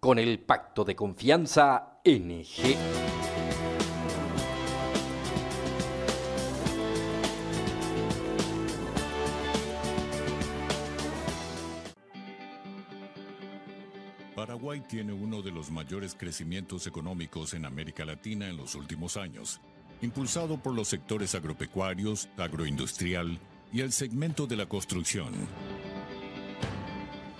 con el Pacto de Confianza NG. Paraguay tiene uno de los mayores crecimientos económicos en América Latina en los últimos años, impulsado por los sectores agropecuarios, agroindustrial y el segmento de la construcción.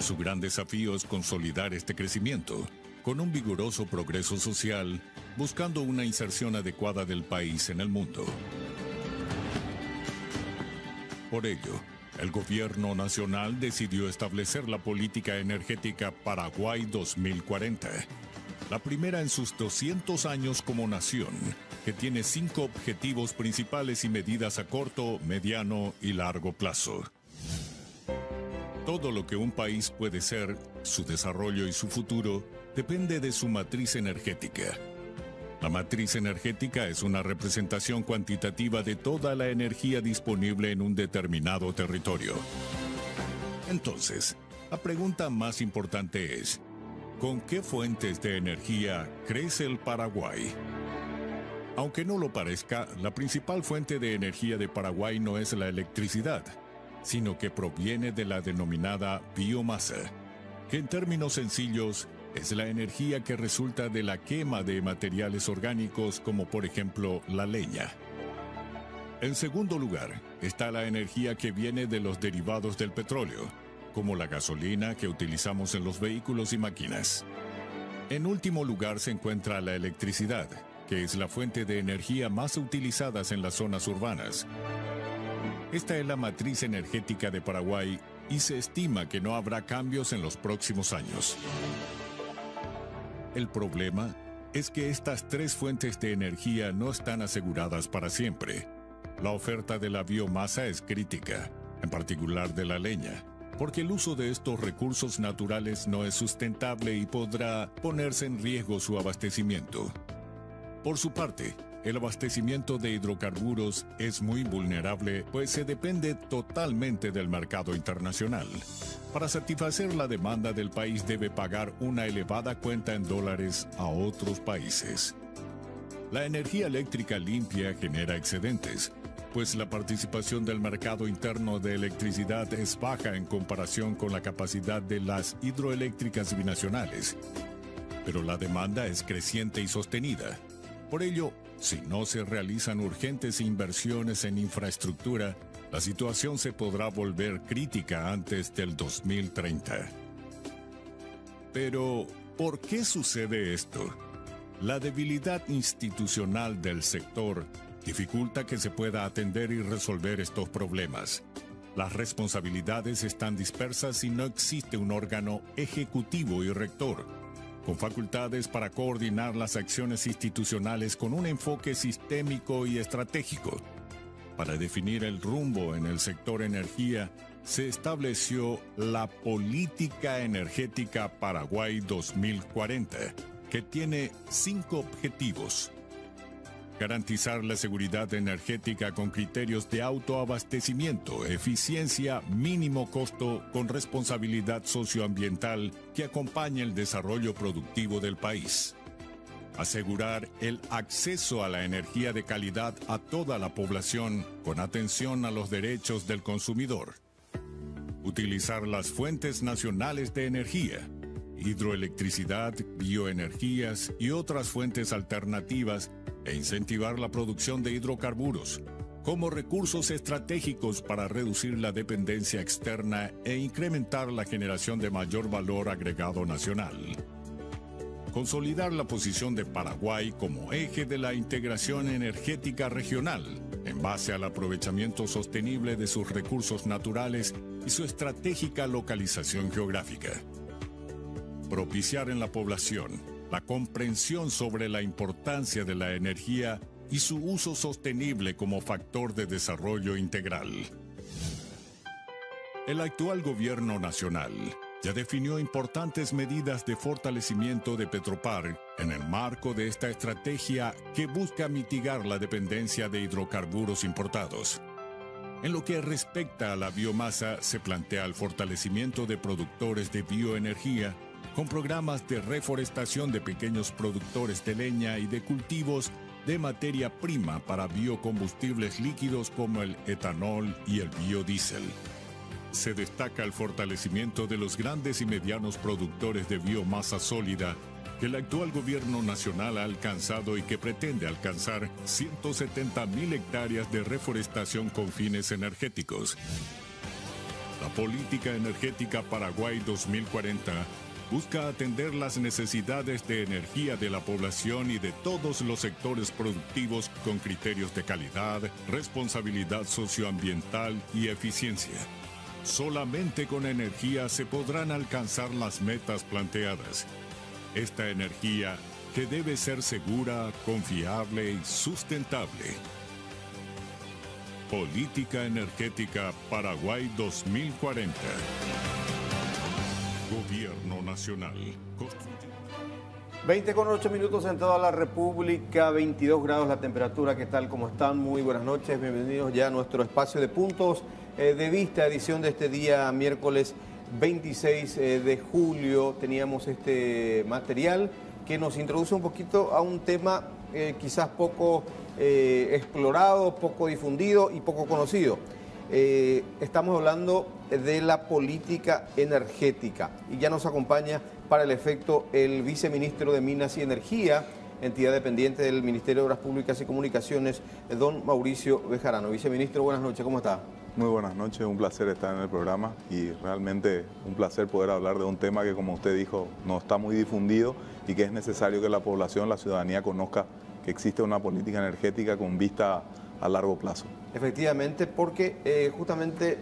Su gran desafío es consolidar este crecimiento, con un vigoroso progreso social, buscando una inserción adecuada del país en el mundo. Por ello, el gobierno nacional decidió establecer la política energética Paraguay 2040, la primera en sus 200 años como nación, que tiene 5 objetivos principales y medidas a corto, mediano y largo plazo. Todo lo que un país puede ser, su desarrollo y su futuro, depende de su matriz energética. La matriz energética es una representación cuantitativa de toda la energía disponible en un determinado territorio. Entonces, la pregunta más importante es, ¿con qué fuentes de energía crece el Paraguay? Aunque no lo parezca, la principal fuente de energía de Paraguay no es la electricidad, sino que proviene de la denominada biomasa, que en términos sencillos es la energía que resulta de la quema de materiales orgánicos como por ejemplo la leña. En segundo lugar, está la energía que viene de los derivados del petróleo, como la gasolina que utilizamos en los vehículos y máquinas. En último lugar se encuentra la electricidad, que es la fuente de energía más utilizada en las zonas urbanas. Esta es la matriz energética de Paraguay y se estima que no habrá cambios en los próximos años. El problema es que estas 3 fuentes de energía no están aseguradas para siempre. La oferta de la biomasa es crítica, en particular de la leña, porque el uso de estos recursos naturales no es sustentable y podrá ponerse en riesgo su abastecimiento. Por su parte, el abastecimiento de hidrocarburos es muy vulnerable, pues se depende totalmente del mercado internacional. Para satisfacer la demanda del país debe pagar una elevada cuenta en dólares a otros países. La energía eléctrica limpia genera excedentes, pues la participación del mercado interno de electricidad es baja en comparación con la capacidad de las hidroeléctricas binacionales. Pero la demanda es creciente y sostenida. Por ello, si no se realizan urgentes inversiones en infraestructura, la situación se podrá volver crítica antes del 2030. Pero, ¿por qué sucede esto? La debilidad institucional del sector dificulta que se pueda atender y resolver estos problemas. Las responsabilidades están dispersas y no existe un órgano ejecutivo y rector, con facultades para coordinar las acciones institucionales con un enfoque sistémico y estratégico. Para definir el rumbo en el sector energía, se estableció la Política Energética Paraguay 2040, que tiene 5 objetivos. Garantizar la seguridad energética con criterios de autoabastecimiento, eficiencia, mínimo costo, con responsabilidad socioambiental que acompañe el desarrollo productivo del país. Asegurar el acceso a la energía de calidad a toda la población con atención a los derechos del consumidor. Utilizar las fuentes nacionales de energía, hidroelectricidad, bioenergías y otras fuentes alternativas e incentivar la producción de hidrocarburos como recursos estratégicos para reducir la dependencia externa e incrementar la generación de mayor valor agregado nacional. Consolidar la posición de Paraguay como eje de la integración energética regional, en base al aprovechamiento sostenible de sus recursos naturales y su estratégica localización geográfica. Propiciar en la población la comprensión sobre la importancia de la energía y su uso sostenible como factor de desarrollo integral. El actual gobierno nacional ya definió importantes medidas de fortalecimiento de Petropar en el marco de esta estrategia que busca mitigar la dependencia de hidrocarburos importados. En lo que respecta a la biomasa, se plantea el fortalecimiento de productores de bioenergía con programas de reforestación de pequeños productores de leña y de cultivos de materia prima para biocombustibles líquidos como el etanol y el biodiesel. Se destaca el fortalecimiento de los grandes y medianos productores de biomasa sólida que el actual gobierno nacional ha alcanzado y que pretende alcanzar 170.000 hectáreas de reforestación con fines energéticos. La Política Energética Paraguay 2040 busca atender las necesidades de energía de la población y de todos los sectores productivos con criterios de calidad, responsabilidad socioambiental y eficiencia. Solamente con energía se podrán alcanzar las metas planteadas. Esta energía que debe ser segura, confiable y sustentable. Política Energética Paraguay 2040. Gobierno Nacional. 20:08 en toda la República, 22 grados la temperatura. ¿Qué tal? ¿Cómo están? Muy buenas noches. Bienvenidos ya a nuestro espacio de puntos de vista, edición de este día miércoles 26 de julio. Teníamos este material que nos introduce un poquito a un tema quizás poco explorado, poco difundido y poco conocido. Estamos hablando de la política energética y ya nos acompaña para el efecto el viceministro de Minas y Energía, entidad dependiente del Ministerio de Obras Públicas y Comunicaciones, don Mauricio Bejarano. Viceministro, buenas noches, ¿cómo está? Muy buenas noches, un placer estar en el programa y realmente un placer poder hablar de un tema que, como usted dijo, no está muy difundido y que es necesario que la población, la ciudadanía conozca que existe una política energética con vista a largo plazo. Efectivamente, porque justamente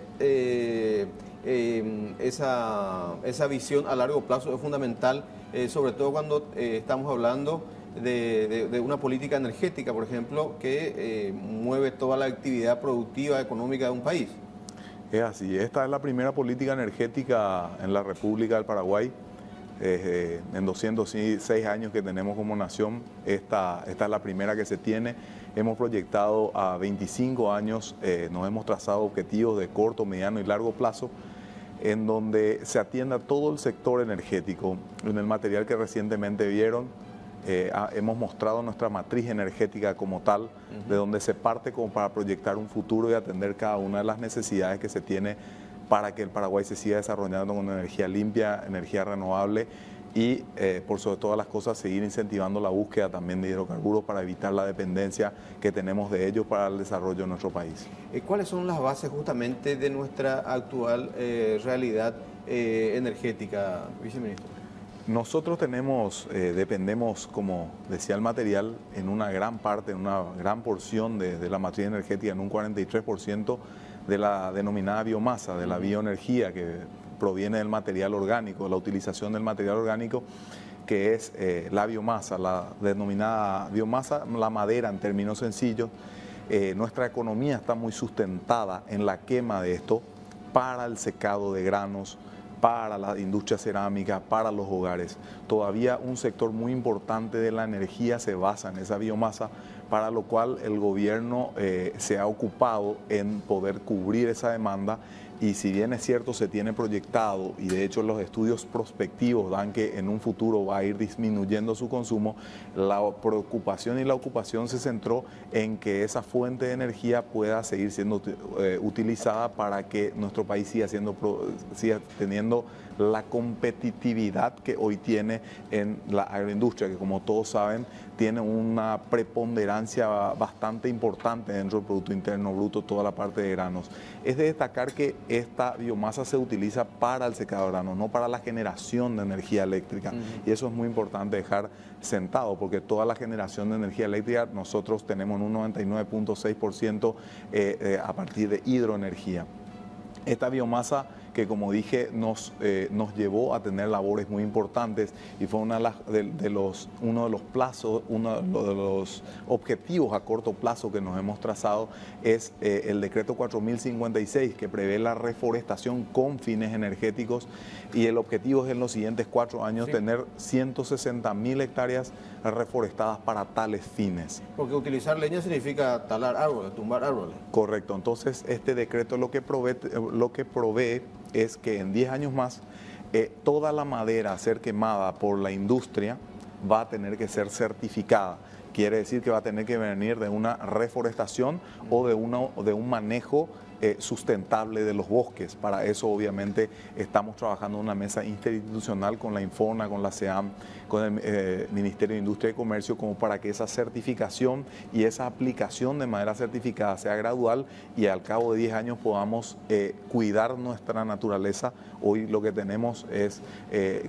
esa visión a largo plazo es fundamental, sobre todo cuando estamos hablando de una política energética, por ejemplo, que mueve toda la actividad productiva, económica de un país. Es así, esta es la primera política energética en la República del Paraguay. En 206 años que tenemos como nación, esta es la primera que se tiene. Hemos proyectado a 25 años, nos hemos trazado objetivos de corto, mediano y largo plazo, en donde se atienda todo el sector energético. En el material que recientemente vieron, hemos mostrado nuestra matriz energética como tal, de donde se parte como para proyectar un futuro y atender cada una de las necesidades que se tiene para que el Paraguay se siga desarrollando con energía limpia, energía renovable y, por sobre todas las cosas, seguir incentivando la búsqueda también de hidrocarburos para evitar la dependencia que tenemos de ellos para el desarrollo de nuestro país. ¿Cuáles son las bases justamente de nuestra actual realidad energética, viceministro? Nosotros dependemos, como decía el material, en una gran parte, en una gran porción de la matriz energética, en un 43%, de la denominada biomasa, de la bioenergía que proviene del material orgánico, la utilización del material orgánico, que es la biomasa, la denominada biomasa, la madera en términos sencillos. Nuestra economía está muy sustentada en la quema de esto para el secado de granos, para la industria cerámica, para los hogares. Todavía un sector muy importante de la energía se basa en esa biomasa, para lo cual el gobierno se ha ocupado en poder cubrir esa demanda y si bien es cierto se tiene proyectado y de hecho los estudios prospectivos dan que en un futuro va a ir disminuyendo su consumo, la preocupación y la ocupación se centró en que esa fuente de energía pueda seguir siendo utilizada para que nuestro país siga teniendo la competitividad que hoy tiene en la agroindustria, que como todos saben tiene una preponderancia bastante importante dentro del Producto Interno Bruto, toda la parte de granos. Es de destacar que esta biomasa se utiliza para el secado de granos, no para la generación de energía eléctrica. Y eso es muy importante dejar sentado, porque toda la generación de energía eléctrica nosotros tenemos un 99.6% a partir de hidroenergía. Esta biomasa que, como dije, nos llevó a tener labores muy importantes y fue uno de los objetivos a corto plazo que nos hemos trazado es el decreto 4056 que prevé la reforestación con fines energéticos y el objetivo es en los siguientes 4 años tener 160.000 hectáreas reforestadas para tales fines. Porque utilizar leña significa talar árboles, tumbar árboles. Correcto, entonces este decreto lo que provee es que en 10 años más toda la madera a ser quemada por la industria va a tener que ser certificada. Quiere decir que va a tener que venir de una reforestación o de un manejo sustentable de los bosques. Para eso obviamente estamos trabajando en una mesa interinstitucional con la Infona, con la SEAM, con el Ministerio de Industria y Comercio, como para que esa certificación y esa aplicación de madera certificada sea gradual y al cabo de 10 años podamos cuidar nuestra naturaleza. Hoy lo que tenemos es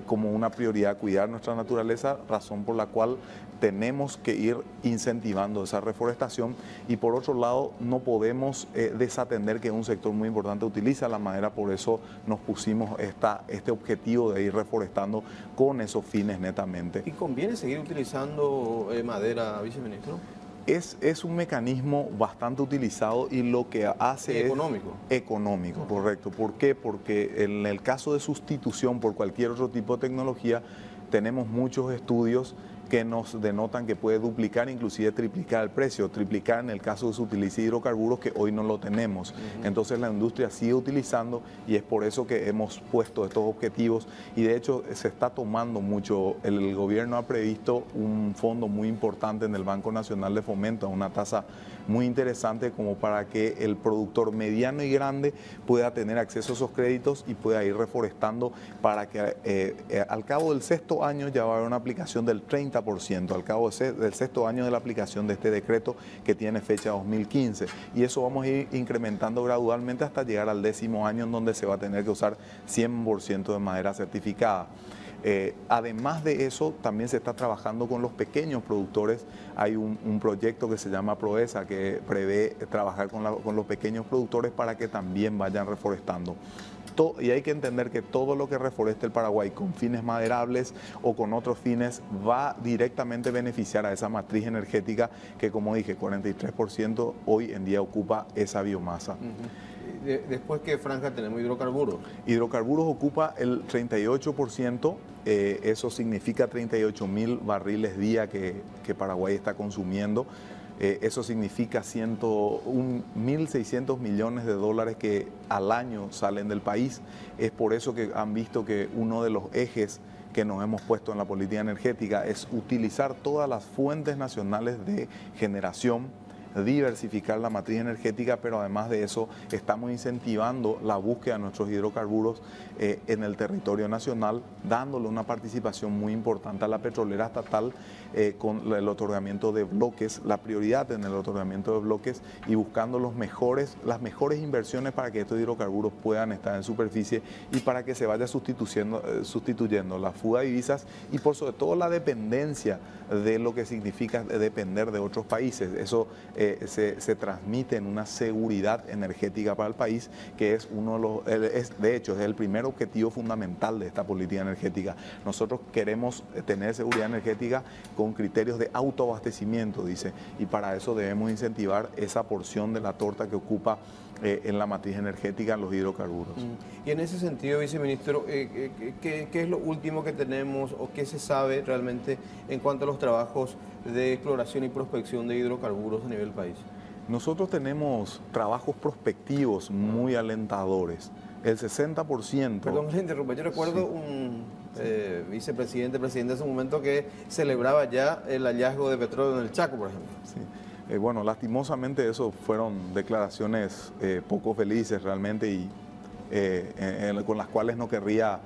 como una prioridad cuidar nuestra naturaleza, razón por la cual tenemos que ir incentivando esa reforestación, y por otro lado no podemos desatender que un sector muy importante utiliza la madera. Por eso nos pusimos este objetivo de ir reforestando con esos fines netamente. ¿Y conviene seguir utilizando madera, viceministro? Es un mecanismo bastante utilizado y lo que hace económico. Es económico, correcto. ¿Por qué? Porque en el caso de sustitución por cualquier otro tipo de tecnología, tenemos muchos estudios que nos denotan que puede duplicar, inclusive triplicar el precio, triplicar en el caso de se utilice hidrocarburos, que hoy no lo tenemos. Entonces la industria sigue utilizando y es por eso que hemos puesto estos objetivos, y de hecho se está tomando mucho. El gobierno ha previsto un fondo muy importante en el Banco Nacional de Fomento, a una tasa muy interesante, como para que el productor mediano y grande pueda tener acceso a esos créditos y pueda ir reforestando, para que al cabo del sexto año ya va a haber una aplicación del 30%, al cabo del sexto año de la aplicación de este decreto que tiene fecha 2015, y eso vamos a ir incrementando gradualmente hasta llegar al 10º año, en donde se va a tener que usar 100% de madera certificada. Además de eso, también se está trabajando con los pequeños productores. Hay un proyecto que se llama Proesa, que prevé trabajar con los pequeños productores para que también vayan reforestando. Y hay que entender que todo lo que reforeste el Paraguay con fines maderables o con otros fines va directamente a beneficiar a esa matriz energética que, como dije, 43% hoy en día ocupa esa biomasa. Después, ¿qué franja tenemos? Hidrocarburos. Hidrocarburos ocupa el 38%, eso significa 38.000 barriles día que Paraguay está consumiendo. Eso significa 1.600 millones de dólares que al año salen del país. Es por eso que han visto que uno de los ejes que nos hemos puesto en la política energética es utilizar todas las fuentes nacionales de generación, diversificar la matriz energética, pero además de eso estamos incentivando la búsqueda de nuestros hidrocarburos en el territorio nacional, dándole una participación muy importante a la petrolera estatal con el otorgamiento de bloques, la prioridad en el otorgamiento de bloques, y buscando las mejores inversiones para que estos hidrocarburos puedan estar en superficie y para que se vaya sustituyendo la fuga de divisas y por sobre todo la dependencia de lo que significa depender de otros países. Eso se transmite en una seguridad energética para el país, que es de hecho es el primer objetivo fundamental de esta política energética. Nosotros queremos tener seguridad energética con criterios de autoabastecimiento, dice, y para eso debemos incentivar esa porción de la torta que ocupa en la matriz energética los hidrocarburos. Y en ese sentido, viceministro, ¿qué es lo último que tenemos o qué se sabe realmente en cuanto a los trabajos de exploración y prospección de hidrocarburos a nivel país? Nosotros tenemos trabajos prospectivos muy alentadores. El 60%... Perdón, le interrumpo. Yo recuerdo un presidente en ese momento que celebraba ya el hallazgo de petróleo en el Chaco, por ejemplo. Sí. Bueno, lastimosamente eso fueron declaraciones poco felices realmente, y con las cuales no querría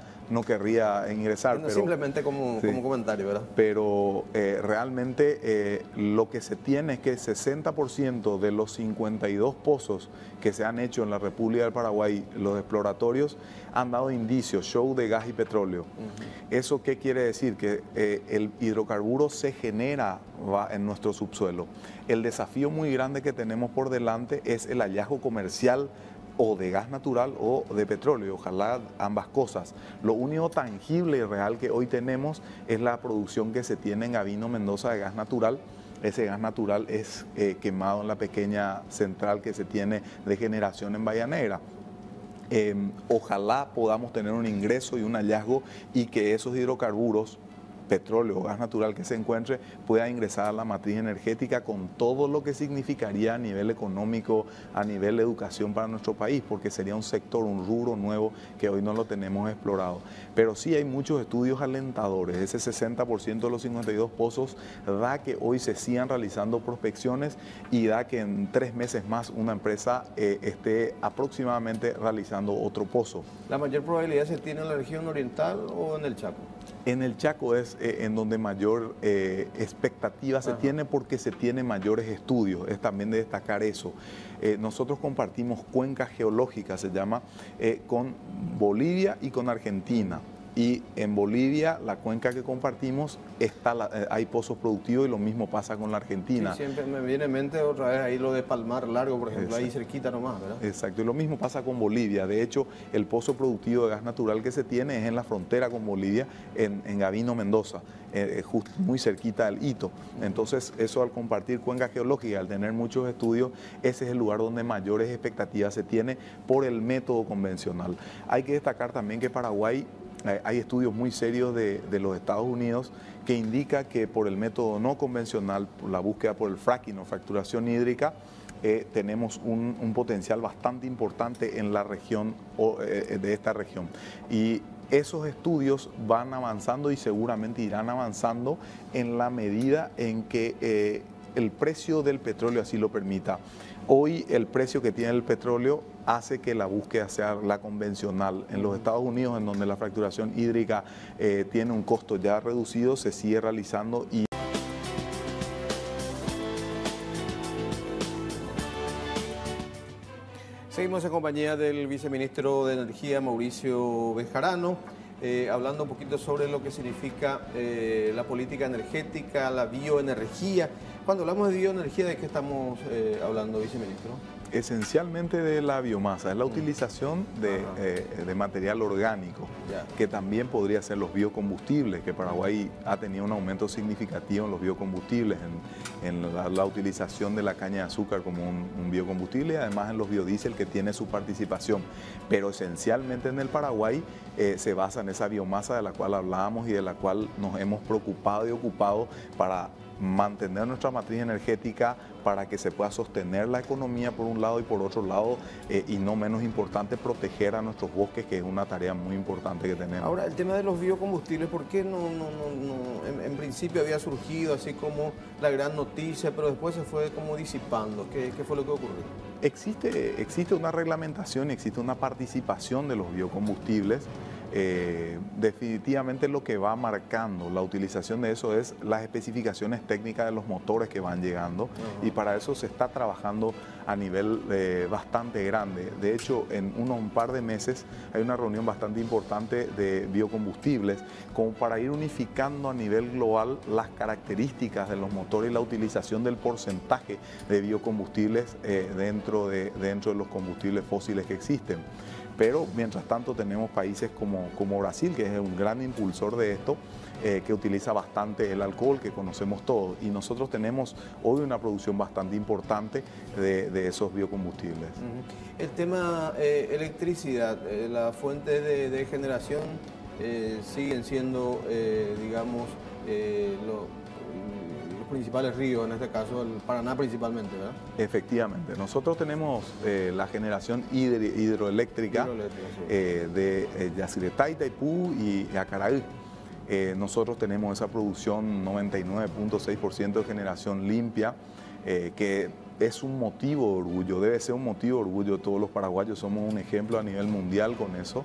ingresar. No, pero, simplemente como comentario, ¿verdad? Pero realmente lo que se tiene es que el 60% de los 52 pozos que se han hecho en la República del Paraguay, los exploratorios, han dado indicios, show de gas y petróleo. ¿Eso qué quiere decir? Que el hidrocarburo se genera en nuestro subsuelo. El desafío muy grande que tenemos por delante es el hallazgo comercial o de gas natural o de petróleo, ojalá ambas cosas. Lo único tangible y real que hoy tenemos es la producción que se tiene en Gavino Mendoza de gas natural. Ese gas natural es quemado en la pequeña central que se tiene de generación en Bahía Negra. Ojalá podamos tener un ingreso y un hallazgo y que esos hidrocarburos petróleo o gas natural que se encuentre pueda ingresar a la matriz energética con todo lo que significaría a nivel económico, a nivel de educación para nuestro país, porque sería un sector, un rubro nuevo que hoy no lo tenemos explorado. Pero sí hay muchos estudios alentadores. Ese 60% de los 52 pozos da que hoy se sigan realizando prospecciones y da que en 3 meses más una empresa esté aproximadamente realizando otro pozo. ¿La mayor probabilidad se tiene en la región oriental o en el Chaco? En el Chaco es en donde mayor expectativa se tiene, porque se tiene mayores estudios, es también de destacar eso. Nosotros compartimos cuenca geológica, se llama, con Bolivia y con Argentina. Y en Bolivia, la cuenca que compartimos, hay pozos productivos, y lo mismo pasa con la Argentina. Sí, siempre me viene en mente otra vez ahí lo de Palmar Largo, por ejemplo, ahí cerquita nomás, ¿verdad? Exacto, y lo mismo pasa con Bolivia. De hecho, el pozo productivo de gas natural que se tiene es en la frontera con Bolivia, en Gavino, Mendoza, muy cerquita del Hito. Entonces, eso, al compartir cuenca geológica, al tener muchos estudios, ese es el lugar donde mayores expectativas se tiene por el método convencional. Hay que destacar también que Paraguay, hay estudios muy serios de los Estados Unidos que indica que por el método no convencional, por la búsqueda por el fracking o fracturación hídrica, tenemos un potencial bastante importante en la región, de esta región. Y esos estudios van avanzando y seguramente irán avanzando en la medida en que el precio del petróleo así lo permita. Hoy el precio que tiene el petróleo hace que la búsqueda sea la convencional. En los Estados Unidos, en donde la fracturación hídrica tiene un costo ya reducido, se sigue realizando. Seguimos en compañía del viceministro de Energía, Mauricio Bejarano, hablando un poquito sobre lo que significa la política energética, la bioenergía. Cuando hablamos de bioenergía, ¿de qué estamos hablando, viceministro? Esencialmente de la biomasa, es la utilización de material orgánico, que también podría ser los biocombustibles, que Paraguay ha tenido un aumento significativo en los biocombustibles, en la utilización de la caña de azúcar como un biocombustible, y además en los biodiesel, que tiene su participación. Pero esencialmente en el Paraguay se basa en esa biomasa de la cual hablábamos y de la cual nos hemos preocupado y ocupado para mantener nuestra matriz energética, para que se pueda sostener la economía por un lado, y por otro lado, y no menos importante, proteger a nuestros bosques, que es una tarea muy importante que tenemos. Ahora, el tema de los biocombustibles, ¿por qué no en principio había surgido así como la gran noticia, pero después se fue como disipando? ¿Qué fue lo que ocurrió? Existe una reglamentación, existe una participación de los biocombustibles. Definitivamente lo que va marcando la utilización de eso es las especificaciones técnicas de los motores que van llegando, y para eso se está trabajando a nivel bastante grande. De hecho, en un par de meses hay una reunión bastante importante de biocombustibles, como para ir unificando a nivel global las características de los motores y la utilización del porcentaje de biocombustibles dentro de los combustibles fósiles que existen. Pero mientras tanto tenemos países como Brasil, que es un gran impulsor de esto, que utiliza bastante el alcohol, que conocemos todos, y nosotros tenemos hoy una producción bastante importante de esos biocombustibles. El tema electricidad, la fuente de generación siguen siendo, digamos, los principales ríos, en este caso el Paraná principalmente, ¿verdad? Efectivamente, nosotros tenemos la generación hidroeléctrica de Yacyretá, Itaipú y Acaraí. Nosotros tenemos esa producción 99.6% de generación limpia, que es un motivo de orgullo, debe ser un motivo de orgullo. Todos los paraguayos somos un ejemplo a nivel mundial con eso,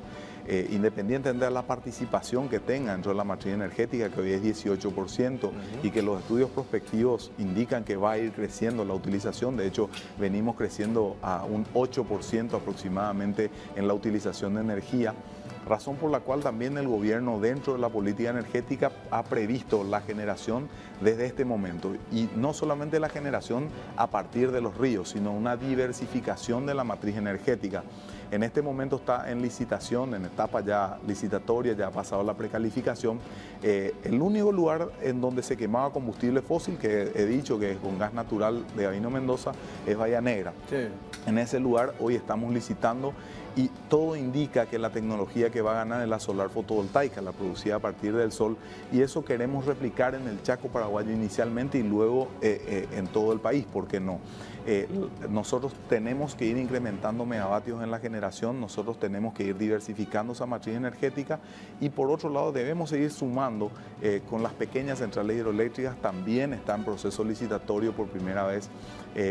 independientemente de la participación que tenga dentro de la matriz energética, que hoy es 18%, y que los estudios prospectivos indican que va a ir creciendo la utilización. De hecho, venimos creciendo a un 8% aproximadamente en la utilización de energía, razón por la cual también el gobierno, dentro de la política energética, ha previsto la generación desde este momento, y no solamente la generación a partir de los ríos, sino una diversificación de la matriz energética. En este momento está en licitación, en etapa ya licitatoria, ya ha pasado la precalificación. El único lugar en donde se quemaba combustible fósil, que he dicho que es con gas natural de Gavino, Mendoza, es Bahía Negra. Sí. En ese lugar hoy estamos licitando, y todo indica que la tecnología que va a ganar es la solar fotovoltaica, la producida a partir del sol, y eso queremos replicar en el Chaco paraguayo inicialmente y luego en todo el país, ¿por qué no? Nosotros tenemos que ir incrementando megavatios en la generación, nosotros tenemos que ir diversificando esa matriz energética y por otro lado debemos seguir sumando con las pequeñas centrales hidroeléctricas. También está en proceso licitatorio por primera vez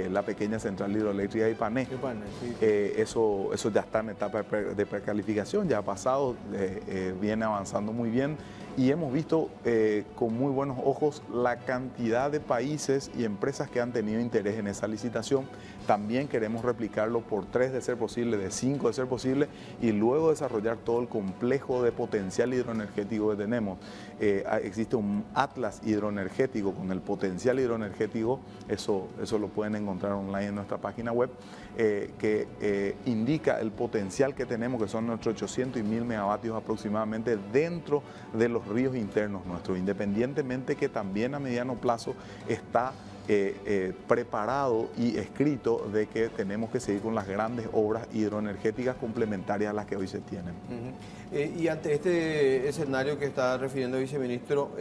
la pequeña central hidroeléctrica de Ipané. Sí. Eso ya está en etapa de precalificación, ya ha pasado, viene avanzando muy bien. Y hemos visto con muy buenos ojos la cantidad de países y empresas que han tenido interés en esa licitación. También queremos replicarlo por 3 de ser posible, de 5 de ser posible, y luego desarrollar todo el complejo de potencial hidroenergético que tenemos. Existe un atlas hidroenergético con el potencial hidroenergético, eso lo pueden encontrar online en nuestra página web, que indica el potencial que tenemos, que son nuestros 800 y 1000 megavatios aproximadamente dentro de los ríos internos nuestros, independientemente que también a mediano plazo está preparado y escrito de que tenemos que seguir con las grandes obras hidroenergéticas complementarias a las que hoy se tienen. Y ante este escenario que está refiriendo el viceministro,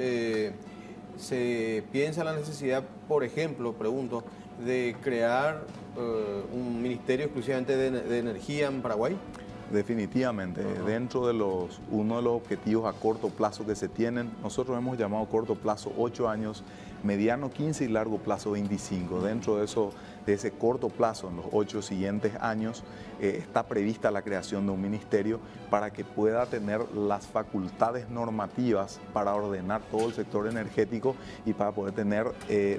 ¿se piensa la necesidad, por ejemplo, pregunto, de crear un ministerio exclusivamente de energía en Paraguay? Definitivamente, dentro de uno de los objetivos a corto plazo que se tienen, nosotros hemos llamado corto plazo 8 años, mediano 15 y largo plazo 25. Dentro de ese corto plazo, en los 8 siguientes años, está prevista la creación de un ministerio para que pueda tener las facultades normativas para ordenar todo el sector energético y para poder tener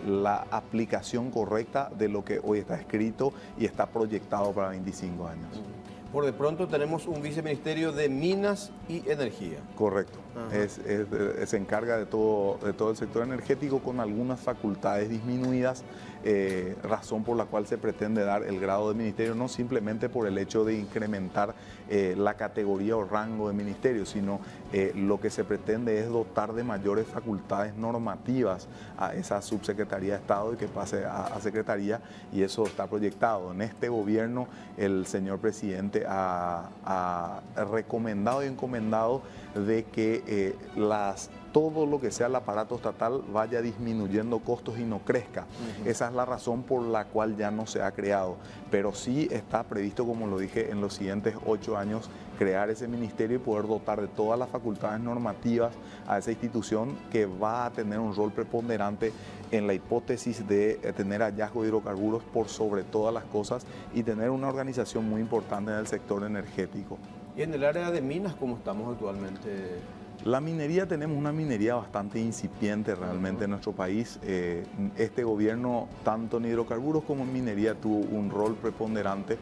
la aplicación correcta de lo que hoy está escrito y está proyectado para 25 años. Por de pronto tenemos un viceministerio de Minas y Energía. Correcto. Se encarga de todo el sector energético con algunas facultades disminuidas, razón por la cual se pretende dar el grado de ministerio, no simplemente por el hecho de incrementar la categoría o rango de ministerio, sino lo que se pretende es dotar de mayores facultades normativas a esa subsecretaría de Estado y que pase a secretaría, y eso está proyectado. En este gobierno el señor presidente ha recomendado y encomendado de que todo lo que sea el aparato estatal vaya disminuyendo costos y no crezca. Esa es la razón por la cual ya no se ha creado, pero sí está previsto, como lo dije, en los siguientes 8 años crear ese ministerio y poder dotar de todas las facultades normativas a esa institución que va a tener un rol preponderante en la hipótesis de tener hallazgo de hidrocarburos por sobre todas las cosas y tener una organización muy importante en el sector energético. ¿Y en el área de minas cómo estamos actualmente? La minería, tenemos una minería bastante incipiente realmente en nuestro país. Este gobierno, tanto en hidrocarburos como en minería, tuvo un rol preponderante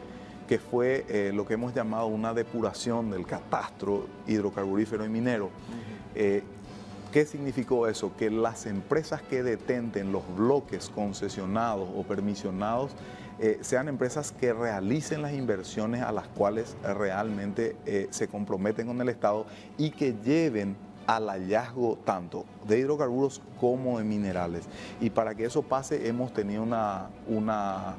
que fue lo que hemos llamado una depuración del catastro hidrocarburífero y minero. ¿Qué significó eso? Que las empresas que detenten los bloques concesionados o permisionados sean empresas que realicen las inversiones a las cuales realmente se comprometen con el Estado y que lleven al hallazgo tanto de hidrocarburos como de minerales. Y para que eso pase hemos tenido una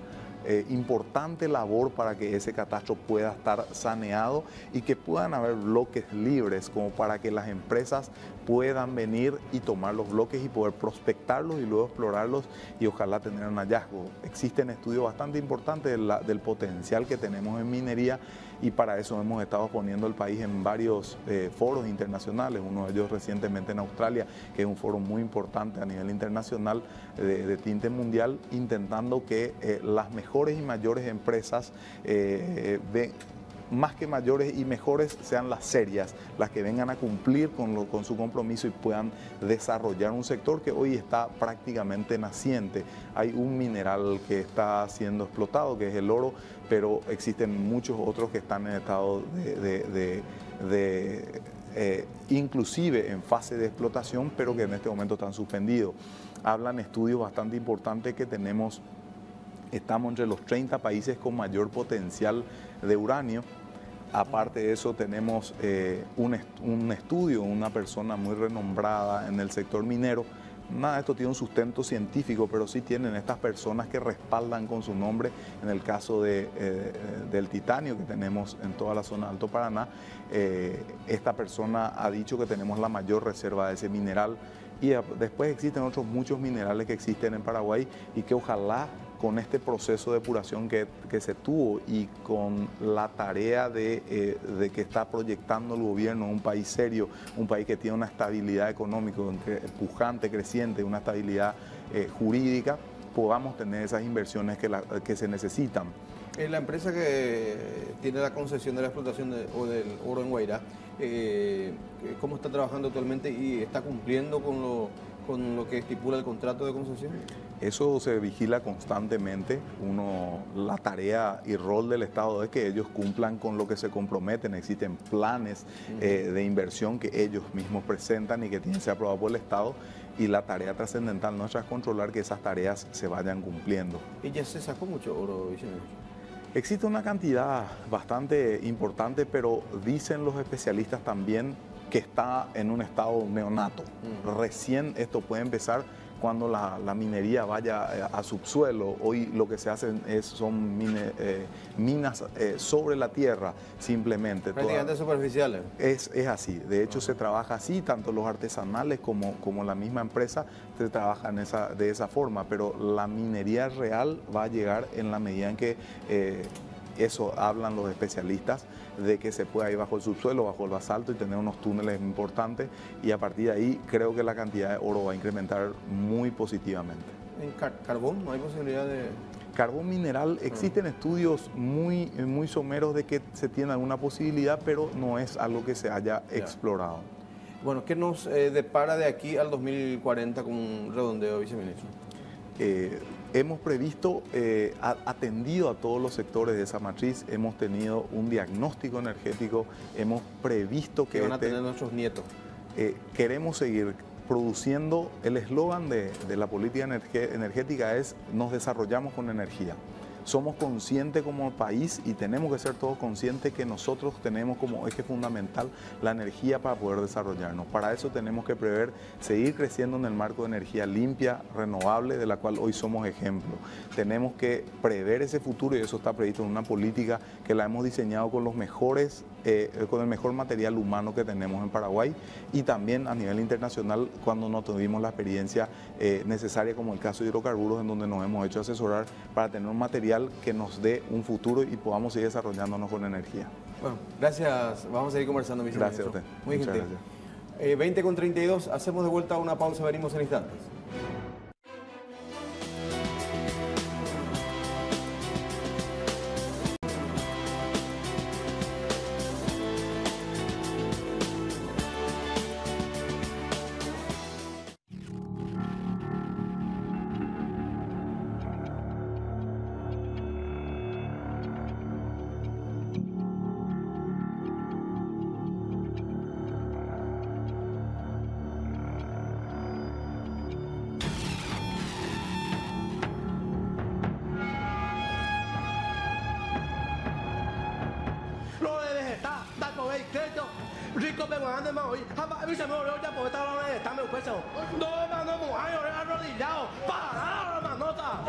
importante labor para que ese catastro pueda estar saneado y que puedan haber bloques libres como para que las empresas puedan venir y tomar los bloques y poder prospectarlos y luego explorarlos y ojalá tener un hallazgo. Existen estudios bastante importantes del potencial que tenemos en minería y para eso hemos estado poniendo el país en varios foros internacionales, uno de ellos recientemente en Australia, que es un foro muy importante a nivel internacional de tinte mundial, intentando que las mejores y mayores empresas más que mayores y mejores sean las serias, las que vengan a cumplir con su compromiso y puedan desarrollar un sector que hoy está prácticamente naciente. Hay un mineral que está siendo explotado, que es el oro, pero existen muchos otros que están en estado inclusive en fase de explotación, pero que en este momento están suspendidos. Hablan estudios bastante importantes que estamos entre los 30 países con mayor potencial de uranio. Aparte de eso tenemos un estudio, una persona muy renombrada en el sector minero, nada de esto tiene un sustento científico, pero sí tienen estas personas que respaldan con su nombre. En el caso del titanio que tenemos en toda la zona de Alto Paraná, esta persona ha dicho que tenemos la mayor reserva de ese mineral. Y después existen otros muchos minerales que existen en Paraguay y que ojalá con este proceso de depuración que se tuvo y con la tarea de que está proyectando el gobierno, un país serio, un país que tiene una estabilidad económica pujante, creciente, una estabilidad jurídica, podamos tener esas inversiones que se necesitan. La empresa que tiene la concesión de la explotación del oro en Guairá, ¿cómo está trabajando actualmente y está cumpliendo con lo que estipula el contrato de concesión? Eso se vigila constantemente. La tarea y rol del Estado es que ellos cumplan con lo que se comprometen. Existen planes de inversión que ellos mismos presentan y que tienen que ser aprobados por el Estado. Y la tarea trascendental nuestra es controlar que esas tareas se vayan cumpliendo. ¿Y ya se sacó mucho oro, viceministro? Existe una cantidad bastante importante, pero dicen los especialistas también que está en un estado neonato. Recién esto puede empezar cuando la minería vaya a subsuelo. Hoy lo que se hacen son minas sobre la tierra, simplemente. Prácticamente superficiales. Es así. De hecho, se trabaja así, tanto los artesanales como la misma empresa se trabajan de esa forma, pero la minería real va a llegar en la medida en que eso hablan los especialistas, de que se pueda ir bajo el subsuelo, bajo el basalto y tener unos túneles importantes, y a partir de ahí creo que la cantidad de oro va a incrementar muy positivamente. ¿En carbón no hay posibilidad de...? Carbón mineral, existen estudios muy someros de que se tiene alguna posibilidad, pero no es algo que se haya explorado. Bueno, ¿qué nos depara de aquí al 2040 con un redondeo, viceministro? Hemos previsto, atendido a todos los sectores de esa matriz, hemos tenido un diagnóstico energético, hemos previsto que van a tener nuestros nietos. Queremos seguir produciendo. El eslogan de la política energética es: nos desarrollamos con energía. Somos conscientes como país y tenemos que ser todos conscientes que nosotros tenemos como eje fundamental la energía para poder desarrollarnos. Para eso tenemos que prever seguir creciendo en el marco de energía limpia, renovable, de la cual hoy somos ejemplo. Tenemos que prever ese futuro y eso está previsto en una política que la hemos diseñado con los mejores, con el mejor material humano que tenemos en Paraguay y también a nivel internacional cuando no tuvimos la experiencia necesaria, como el caso de hidrocarburos, en donde nos hemos hecho asesorar para tener un material que nos dé un futuro y podamos seguir desarrollándonos con energía. Bueno, gracias. Vamos a seguir conversando, viceministro. Gracias a usted. Muy Muchas gentil. 20:32, hacemos de vuelta una pausa, venimos en instantes. Rico me van a mandar hoy. A mí se me olvidó ya porque estaba hablando de estarme un juez. No, mano, mujer, arrodillado. ¡Para, manota!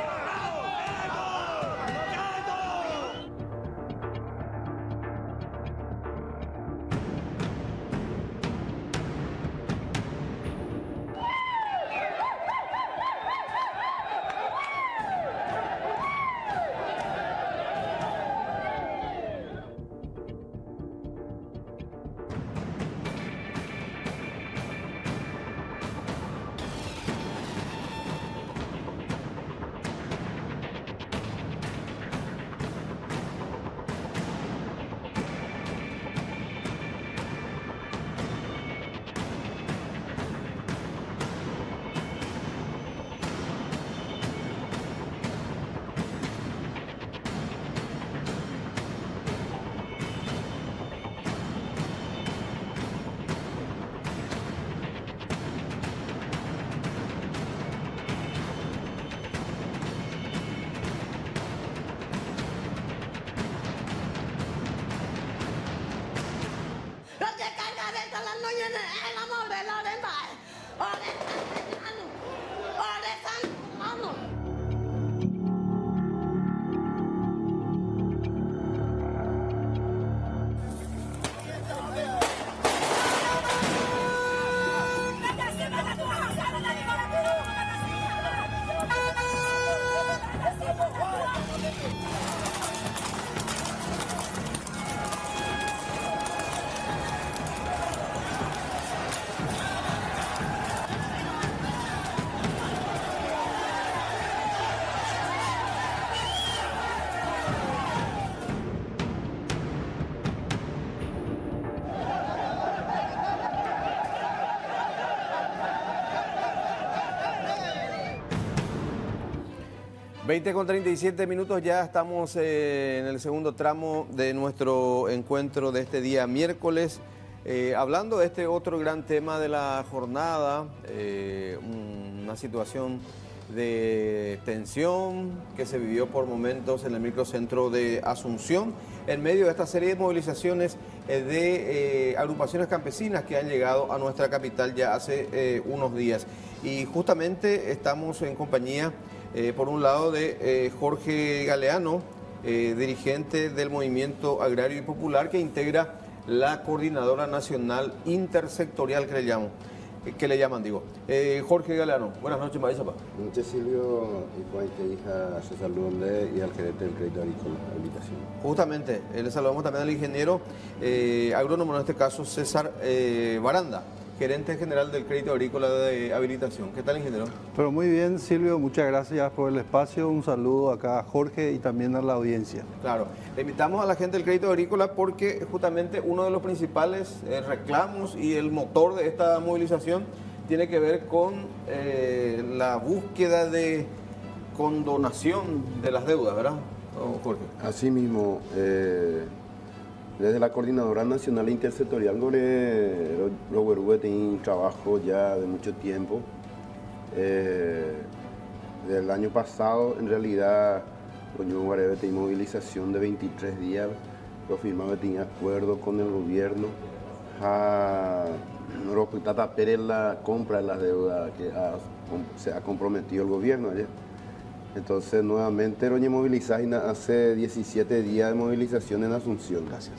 20:37 ya estamos en el segundo tramo de nuestro encuentro de este día miércoles, hablando de este otro gran tema de la jornada, una situación de tensión que se vivió por momentos en el microcentro de Asunción, en medio de esta serie de movilizaciones de agrupaciones campesinas que han llegado a nuestra capital ya hace unos días. Y justamente estamos en compañía, por un lado, de Jorge Galeano, dirigente del Movimiento Agrario y Popular, que integra la Coordinadora Nacional Intersectorial que le llaman. Jorge Galeano, buenas noches, Maizapa. Buenas noches, Silvio, y Juan, que hija César Luonde y al gerente del Crédito Agrícola Habilitación. Justamente, le saludamos también al ingeniero agrónomo, en este caso César Baranda, gerente general del Crédito Agrícola de Habilitación. ¿Qué tal, ingeniero? Pero muy bien, Silvio, muchas gracias por el espacio. Un saludo acá a Jorge y también a la audiencia. Claro, le invitamos a la gente del Crédito Agrícola porque justamente uno de los principales reclamos y el motor de esta movilización tiene que ver con la búsqueda de condonación de las deudas, ¿verdad, Jorge? Así mismo, desde la Coordinadora Nacional Intersectorial, Roberto tiene un trabajo ya de mucho tiempo. Del año pasado, en realidad, Roberto tiene movilización de 23 días, lo firmaba, tiene acuerdo con el gobierno. Trata de la compra de las deudas que se ha comprometido el gobierno ayer. Entonces, nuevamente, Roñe movilización hace 17 días de movilización en Asunción. Gracias.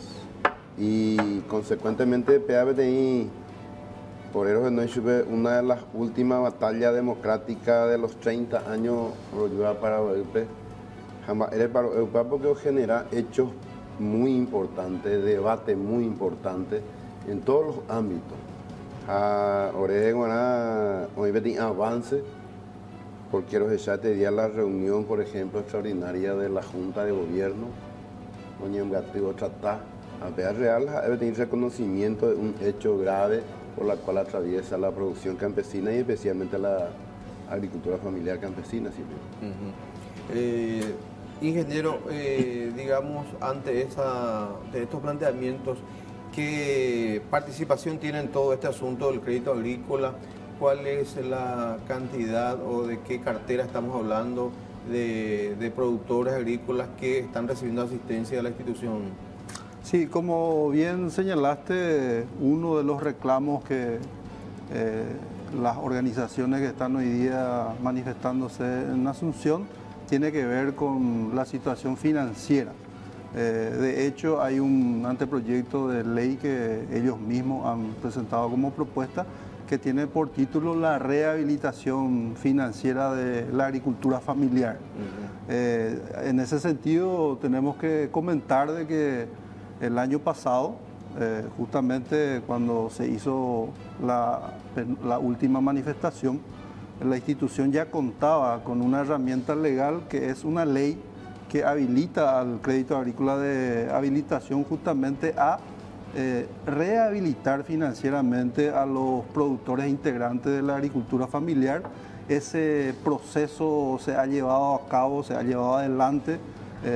Y, consecuentemente, PABTI, por eso una de las últimas batallas democráticas de los 30 años para Europa, jamás era para Europa porque genera hechos muy importantes, debate muy importante en todos los ámbitos. Hoy tiene avance, porque quiero dejar este día la reunión, por ejemplo, extraordinaria de la Junta de Gobierno, donde un gativo trata a ver real, debe tener reconocimiento de un hecho grave por la cual atraviesa la producción campesina y especialmente la agricultura familiar campesina. ¿Sí? Ingeniero, digamos, ante estos planteamientos, ¿qué participación tiene en todo este asunto del crédito agrícola? ¿Cuál es la cantidad o de qué cartera estamos hablando de productores agrícolas que están recibiendo asistencia de la institución? Sí, como bien señalaste, uno de los reclamos que las organizaciones que están hoy día manifestándose en Asunción tiene que ver con la situación financiera. De hecho, hay un anteproyecto de ley que ellos mismos han presentado como propuesta que tiene por título la rehabilitación financiera de la agricultura familiar. En ese sentido, tenemos que comentar de que el año pasado, justamente cuando se hizo la última manifestación, la institución ya contaba con una herramienta legal que es una ley que habilita al Crédito Agrícola de Habilitación justamente a rehabilitar financieramente a los productores integrantes de la agricultura familiar. Ese proceso se ha llevado a cabo, se ha llevado adelante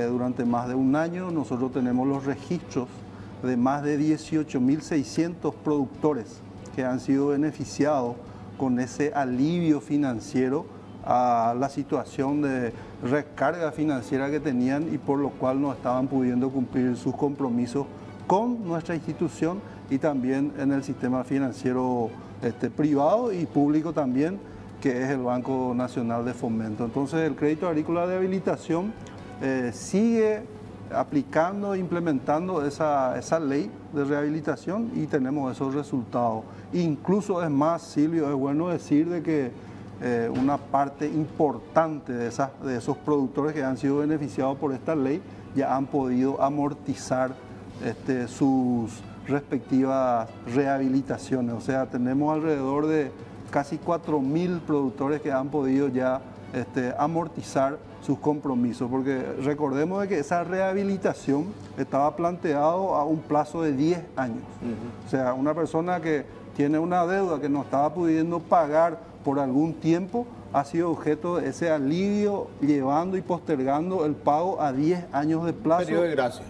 durante más de un año. Nosotros tenemos los registros de más de 18.600 productores que han sido beneficiados con ese alivio financiero a la situación de recarga financiera que tenían y por lo cual no estaban pudiendo cumplir sus compromisos con nuestra institución y también en el sistema financiero privado y público también, que es el Banco Nacional de Fomento. Entonces, el Crédito Agrícola de Habilitación sigue aplicando e implementando esa ley de rehabilitación y tenemos esos resultados. Incluso es más, Silvio, es bueno decir de que una parte importante de esos productores que han sido beneficiados por esta ley ya han podido amortizar sus respectivas rehabilitaciones. O sea, tenemos alrededor de casi 4.000 productores que han podido ya amortizar sus compromisos, porque recordemos de que esa rehabilitación estaba planteado a un plazo de 10 años. O sea, una persona que tiene una deuda que no estaba pudiendo pagar por algún tiempo ha sido objeto de ese alivio, llevando y postergando el pago a 10 años de plazo. Periodo de gracia.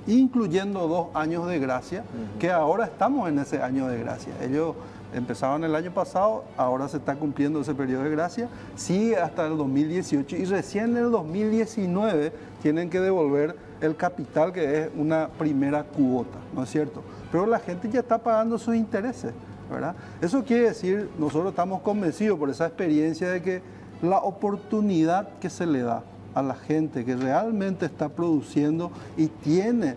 Incluyendo 2 años de gracia, que ahora estamos en ese año de gracia. Ellos empezaron el año pasado, ahora se está cumpliendo ese periodo de gracia, sigue hasta el 2018 y recién en el 2019 tienen que devolver el capital, que es una primera cuota, ¿no es cierto? Pero la gente ya está pagando sus intereses, ¿verdad? Eso quiere decir, nosotros estamos convencidos por esa experiencia de que la oportunidad que se le da a la gente que realmente está produciendo y tiene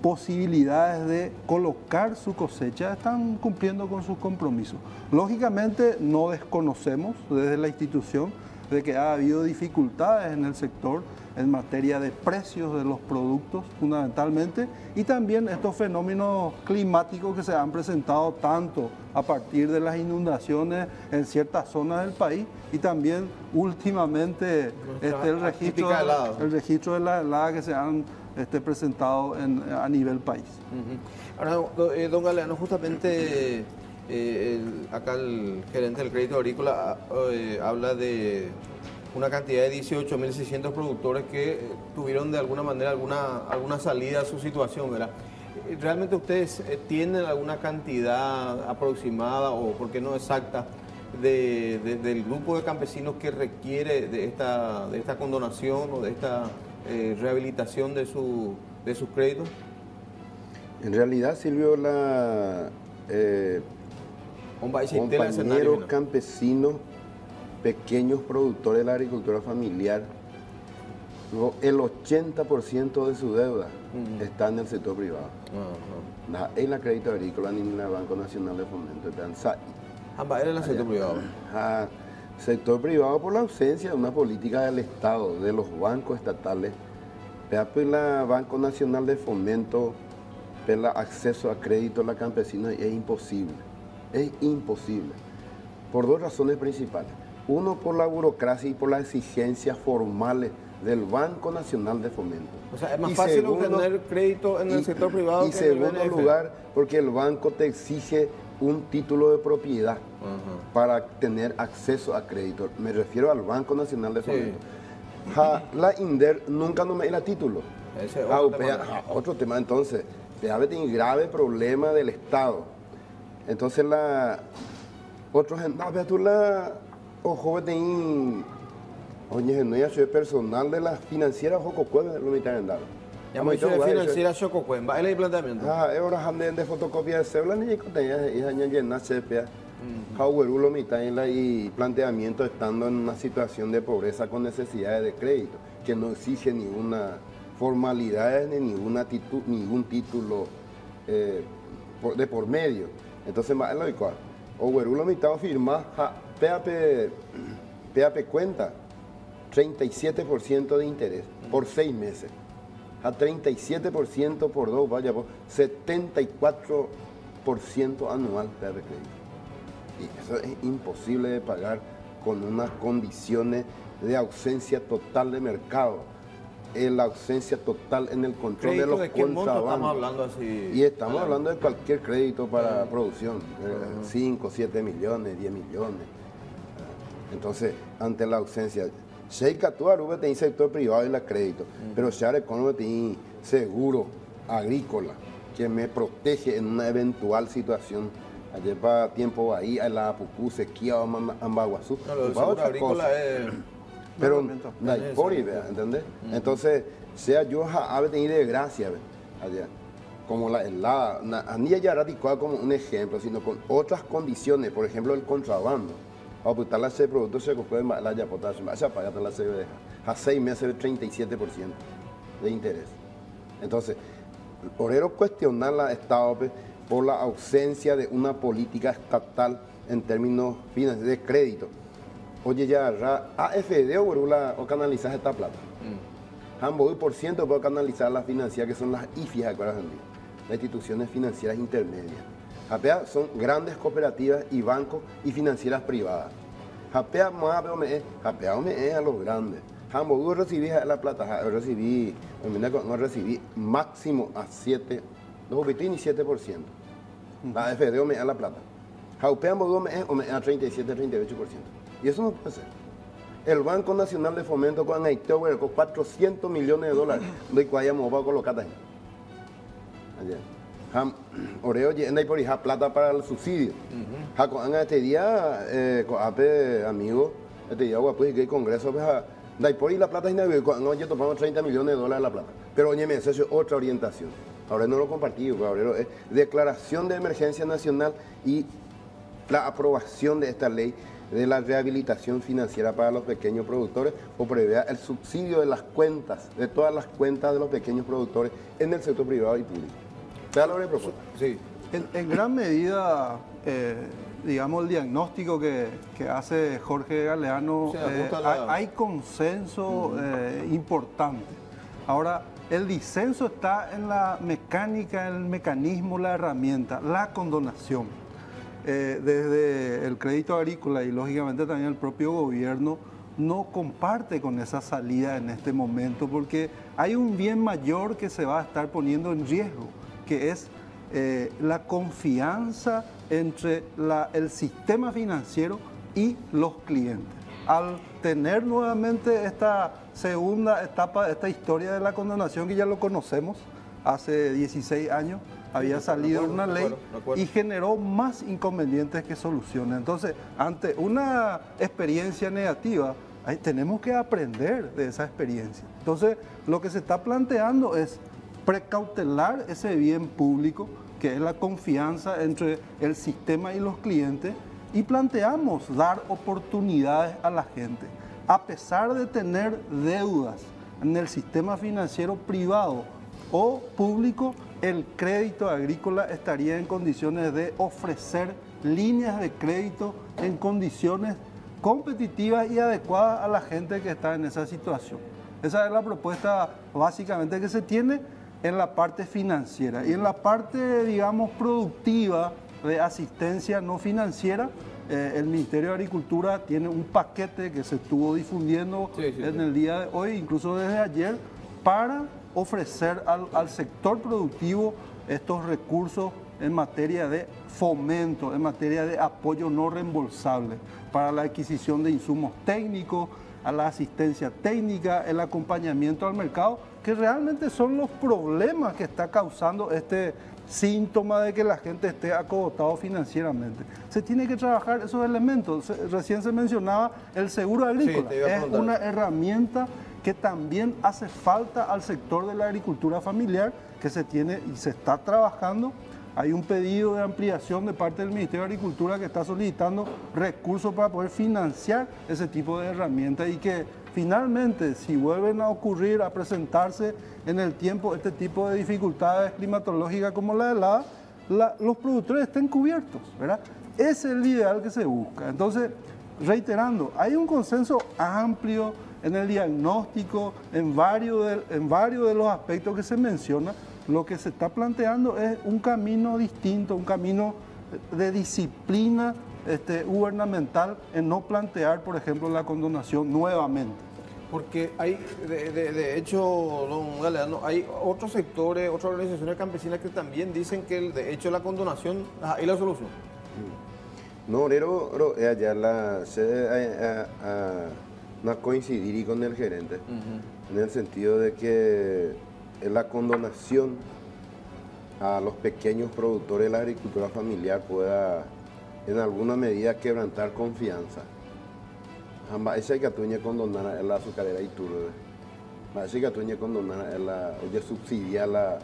posibilidades de colocar su cosecha, están cumpliendo con sus compromisos. Lógicamente no desconocemos desde la institución de que ha habido dificultades en el sector en materia de precios de los productos fundamentalmente, y también estos fenómenos climáticos que se han presentado tanto a partir de las inundaciones en ciertas zonas del país y también últimamente el registro de la helada que se han presentado a nivel país. Ahora, don Galeano, justamente acá el gerente del crédito agrícola habla de una cantidad de 18.600 productores que tuvieron de alguna manera alguna salida a su situación, ¿verdad? ¿Realmente ustedes tienen alguna cantidad aproximada o, por qué no exacta, del grupo de campesinos que requiere de esta condonación o de esta rehabilitación de sus créditos? En realidad, Silvio, compañeros campesinos, pequeños productores de la agricultura familiar, el 80% de su deuda está en el sector privado. En la Crédito Agrícola ni en el Banco Nacional de Fomento. ¿Era el sector privado? Sector privado por la ausencia de una política del Estado, de los bancos estatales. El Banco Nacional de Fomento, el acceso a crédito a la campesina es imposible. Es imposible. Por 2 razones principales. Uno, por la burocracia y por las exigencias formales del Banco Nacional de Fomento. O sea, es más fácil obtener crédito en el sector privado que en el BNF. Y segundo lugar, porque el banco te exige un título de propiedad para tener acceso a crédito. Me refiero al Banco Nacional de Fomento. La INDER nunca no me da título. Ese es otro tema. Entonces, tiene un grave problema del Estado. Entonces, ojo, oye, no ya soy personal de las financieras Jococueva, lo me están dando. Ya me dicho de financiera Jococueva, ¿va el planteamiento? Ahora de fotocopia de cédula ni que año llena CPA. Lo mitad y planteamiento estando en una situación de pobreza con necesidades de crédito, que no exige ninguna formalidad ni ningún título de por medio. Entonces, más lo igual. Lo mitad firma PAP cuenta 37% de interés por 6 meses. A 37% por 2, vaya, por 74% anual PAP crédito. Y eso es imposible de pagar con unas condiciones de ausencia total de mercado, la ausencia total en el control de los contrabandos. Estamos hablando así. Y estamos hablando de cualquier crédito para producción, 5, 7 millones, 10 millones. Entonces, ante la ausencia, Sheikha Tuaruba tiene sector privado y la crédito, pero Share Economy tiene seguro agrícola que me protege en una eventual situación. Ayer para tiempo ahí, a la Apucú, Sequía, Ambaguazú. El seguro agrícola es... Pero no hay por ahí, ¿entendés? Entonces, yo habe tenido de gracia allá. Como la ni ya radicada como un ejemplo, sino con otras condiciones, por ejemplo, el contrabando. A apuntar ese producto se puede la ya potasio, a pagar la CBD. A 6 meses de 37% de interés. Entonces, por eso cuestionar la Estado por la ausencia de una política estatal en términos financieros de crédito. Oye, ya, AFD o canalizar esta plata. Ambos por ciento puede canalizar las financieras, que son las IFIAs, las instituciones financieras intermedias. JAPEA son grandes cooperativas y bancos y financieras privadas. JAPEA me a los grandes. Ambos recibí la plata, recibí máximo a 7%, 7%. La AFD me da la plata. Jaupean Bodome es a 37-38%. Y eso no puede ser. El Banco Nacional de Fomento con Haití con 400 millones de dólares de que hayamos va a colocar ahí. Ayer. Oreo y por hija plata para el subsidio. Jaco este día coape amigo este día pues que el Congreso pues da por ahí la plata y no ya tomamos 30 millones de dólares la plata. Pero oye, eso es otra orientación. Ahora no lo compartí, ahora es declaración de emergencia nacional y la aprobación de esta ley de la rehabilitación financiera para los pequeños productores o prevea el subsidio de las cuentas, de todas las cuentas de los pequeños productores en el sector privado y público. ¿Te da la propuesta? Sí. En gran medida, digamos, el diagnóstico que hace Jorge Galeano, hay consenso importante. Ahora, el disenso está en la mecánica, el mecanismo, la herramienta, la condonación. Desde el crédito agrícola y lógicamente también el propio gobierno no comparte con esa salida en este momento porque hay un bien mayor que se va a estar poniendo en riesgo, que es la confianza entre el sistema financiero y los clientes. Al tener nuevamente esta segunda etapa, esta historia de la condonación que ya lo conocemos, hace 16 años había salido una ley y generó más inconvenientes que soluciones. Entonces, ante una experiencia negativa, tenemos que aprender de esa experiencia. Entonces, lo que se está planteando es precautelar ese bien público, que es la confianza entre el sistema y los clientes, y planteamos dar oportunidades a la gente. A pesar de tener deudas en el sistema financiero privado o público, el crédito agrícola estaría en condiciones de ofrecer líneas de crédito en condiciones competitivas y adecuadas a la gente que está en esa situación. Esa es la propuesta básicamente que se tiene en la parte financiera. Y en la parte, digamos, productiva de asistencia no financiera, el Ministerio de Agricultura tiene un paquete que se estuvo difundiendo en el día de hoy, incluso desde ayer, para ofrecer al sector productivo estos recursos en materia de fomento, en materia de apoyo no reembolsable para la adquisición de insumos técnicos, a la asistencia técnica, el acompañamiento al mercado, que realmente son los problemas que está causando este síntoma de que la gente esté acogotado financieramente. Se tiene que trabajar esos elementos. Recién se mencionaba el seguro agrícola. Es una herramienta que también hace falta al sector de la agricultura familiar, que se tiene y se está trabajando. Hay un pedido de ampliación de parte del Ministerio de Agricultura que está solicitando recursos para poder financiar ese tipo de herramientas y que finalmente, si vuelven a ocurrir, a presentarse en el tiempo este tipo de dificultades climatológicas como la helada, los productores estén cubiertos, ¿verdad? Ese es el ideal que se busca. Entonces, reiterando, hay un consenso amplio en el diagnóstico, en varios de los aspectos que se mencionan. Lo que se está planteando es un camino distinto, un camino de disciplina gubernamental en no plantear, por ejemplo, la condonación nuevamente. Porque hay, de hecho, don Galeano, hay otros sectores, otras organizaciones campesinas que también dicen que de hecho la condonación es la solución. No, pero allá no coincidir con el gerente, en el sentido de que la condonación a los pequeños productores de la agricultura familiar pueda en alguna medida quebrantar confianza. Esa hay que atuñe condonar la azucarera y turbe. Esa hay que atuñe condonar subsidiar la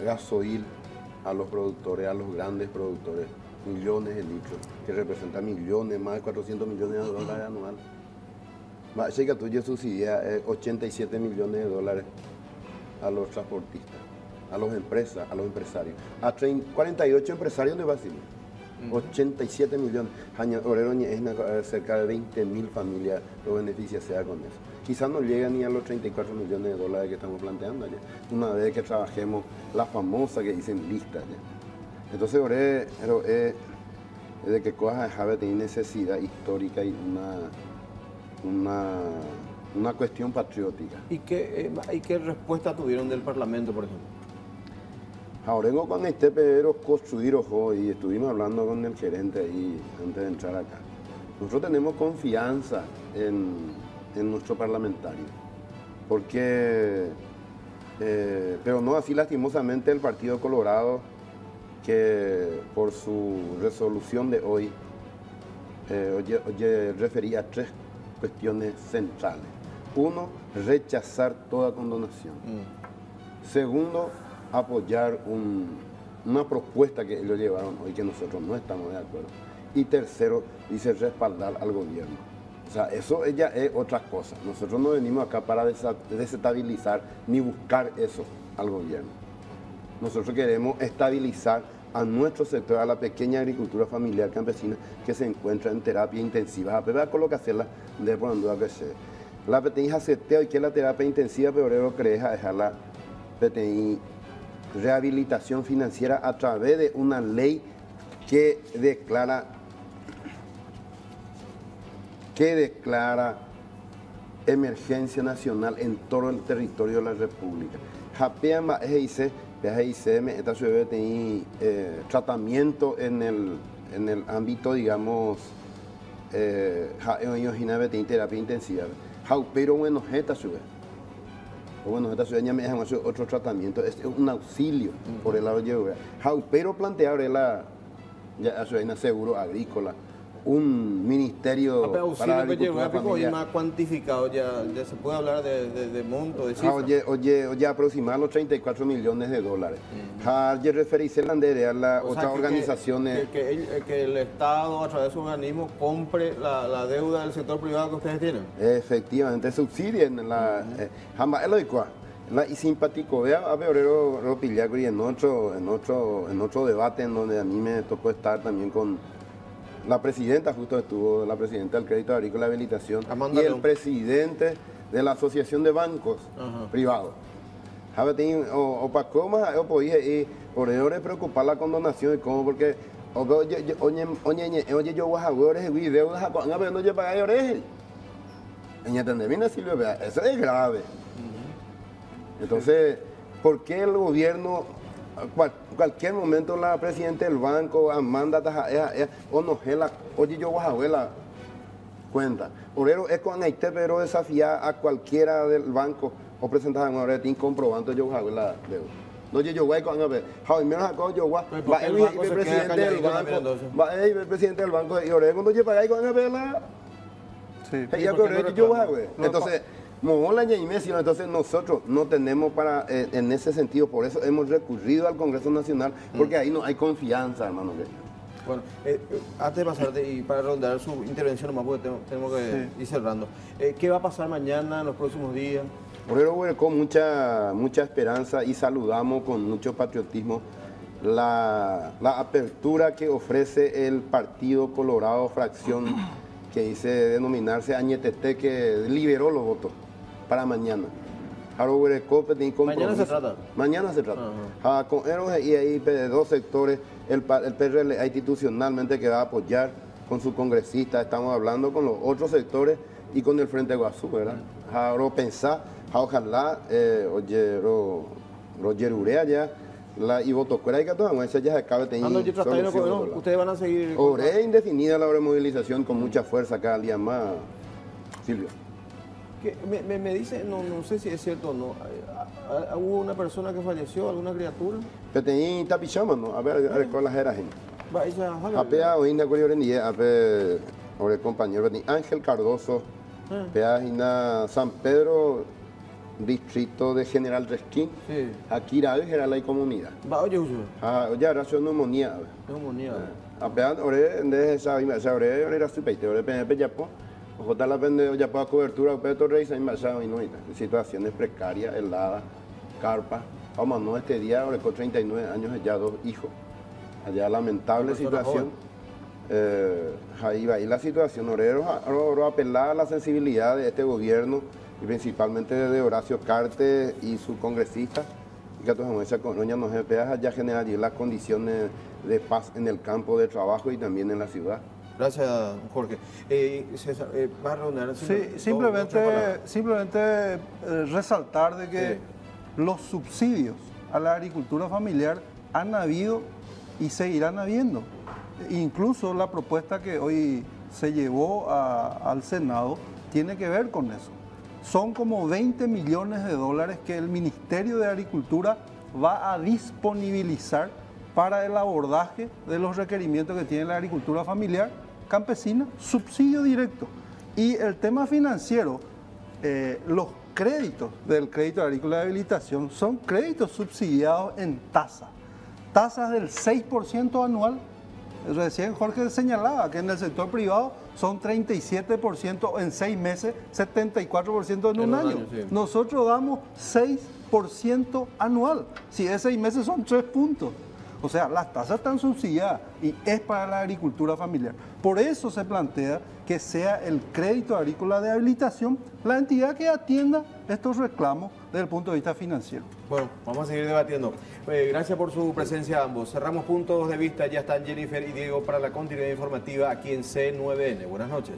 gasoil a los productores, a los grandes productores, millones de litros, que representan millones, más de 400 millones de dólares anuales. Esa hay que atuñe subsidiar 87 millones de dólares a los transportistas, a las empresas, a los empresarios. A 48 empresarios de Basilio, 87 millones. Es cerca de 20.000 familias lo beneficia sea con eso. Quizás no llega ni a los 34 millones de dólares que estamos planteando allá, una vez que trabajemos la famosa que dicen lista allá. Entonces, de que cosas tienen necesidad histórica y una cuestión patriótica. ¿Y qué respuesta tuvieron del Parlamento, por ejemplo? Ahora vengo con este pero construir ojo y estuvimos hablando con el gerente ahí antes de entrar acá. Nosotros tenemos confianza en nuestro parlamentario, porque, pero no así lastimosamente el Partido Colorado, que por su resolución de hoy, refería a 3 cuestiones centrales. Uno, rechazar toda condonación. Segundo, apoyar una propuesta que ellos llevaron hoy que nosotros no estamos de acuerdo. Y tercero, dice respaldar al gobierno. O sea, eso ya es otra cosa. Nosotros no venimos acá para desestabilizar ni buscar eso al gobierno. Nosotros queremos estabilizar a nuestro sector, a la pequeña agricultura familiar campesina que se encuentra en terapia intensiva. A pesar de lo que hacerla de por duda que sea. La PTI aceptó y que la terapia intensiva, pero crees a dejar la PTI rehabilitación financiera a través de una ley que declara emergencia nacional en todo el territorio de la República. Japeama dice, esta ciudad tiene tratamiento en el ámbito, digamos, terapia intensiva. Pero bueno, esta ciudad. Bueno, esta ciudad ya me dejan hacer otro tratamiento, es un auxilio por el lado de Yehuda. Pero plantear ya ciudad seguro agrícola, un ministerio para la agricultura familiar. Más cuantificado, ya se puede hablar de monto, de cifra. Oye, aproximar los 34 millones de dólares. Ya referirse a las otras organizaciones. Que el Estado, a través de su organismo, compre la deuda del sector privado que ustedes tienen. Efectivamente, subsidien jamás y simpático. Vea a Peorero Ropillaco y en otro debate en donde a mí me tocó estar también con la presidenta, justo estuvo la presidenta del Crédito Agrícola de Habilitación y el presidente de la Asociación de Bancos Privados. O para cómo, y por eso le preocupar la condonación, ¿cómo? Porque oye, yo voy a ver videos, a ver, no yo pagué orejas. ¿Entendés? Silvio, eso es grave. Entonces, ¿por qué el gobierno, cualquier momento la presidenta del banco manda o no oye, yo voy a ver la cuenta? Orero es con este, pero desafiar a cualquiera del banco o presentar un boletín comprobante, yo voy a ver la deuda. No, yo voy a ver, menos acá yo voy a el presidente del banco y Orero cuando yo pagué con a ver la. Sí. Yo voy a ver. Entonces, entonces nosotros no tenemos para, en ese sentido, por eso hemos recurrido al Congreso Nacional, porque ahí no hay confianza, hermano. Bueno, antes de pasar y para redondear su intervención nomás, porque tenemos que ir cerrando. ¿Qué va a pasar mañana, en los próximos días? Por eso, con mucha esperanza y saludamos con mucho patriotismo la apertura que ofrece el Partido Colorado Fracción, que dice denominarse Añetete, que liberó los votos para mañana. ¿Mañana se trata? Mañana se trata. Con y ahí de 2 sectores, el PRL institucionalmente que va a apoyar con su congresista, estamos hablando con los otros sectores y con el Frente Guazú, ¿verdad? Ahora pensar, ojalá, Roger Urea ya, y voto fuera y que todo eso ya se acabe teniendo. Ustedes van a seguir. Oré indefinida la movilización con mucha fuerza cada día más, Silvio. Me dice, no sé si es cierto o no, ¿hubo una persona que falleció, alguna criatura? Que tenía tapichama, ¿no? A ver, con las eras. Apea hoy na curiosidad, el compañero Ángel Cardoso, pea San Pedro, distrito de General Resquín, aquí era la comunidad. Oye, ya ración neumonía. Apea de esa era su peite, Japón. Ojalá la pende ya para cobertura, pero rey se ha y no situaciones precarias, heladas, carpa. Vamos, no este día, ahora con 39 años, ya 2 hijos. Allá lamentable situación. Ahí va, y la situación, Orero apelar a la sensibilidad de este gobierno y principalmente de Horacio Carte y su congresista, y que todos esa colonia nos empieza ya a generar las condiciones de paz en el campo de trabajo y también en la ciudad. Gracias, Jorge. César, ¿va a redondear? Sí, simplemente resaltar de que los subsidios a la agricultura familiar han habido y seguirán habiendo. Incluso la propuesta que hoy se llevó al Senado tiene que ver con eso. Son como 20 millones de dólares que el Ministerio de Agricultura va a disponibilizar para el abordaje de los requerimientos que tiene la agricultura familiar campesina, subsidio directo. Y el tema financiero, los créditos del crédito agrícola de habilitación son créditos subsidiados en tasas del 6% anual. Recién Jorge señalaba que en el sector privado son 37% en 6 meses, 74% en un año. Sí. Nosotros damos 6% anual. Si es 6 meses son 3 puntos. O sea, las tasas están subsidiadas y es para la agricultura familiar. Por eso se plantea que sea el crédito agrícola de habilitación la entidad que atienda estos reclamos desde el punto de vista financiero. Bueno, vamos a seguir debatiendo. Gracias por su presencia a ambos. Cerramos puntos de vista. Ya están Jennifer y Diego para la continuidad informativa aquí en C9N. Buenas noches.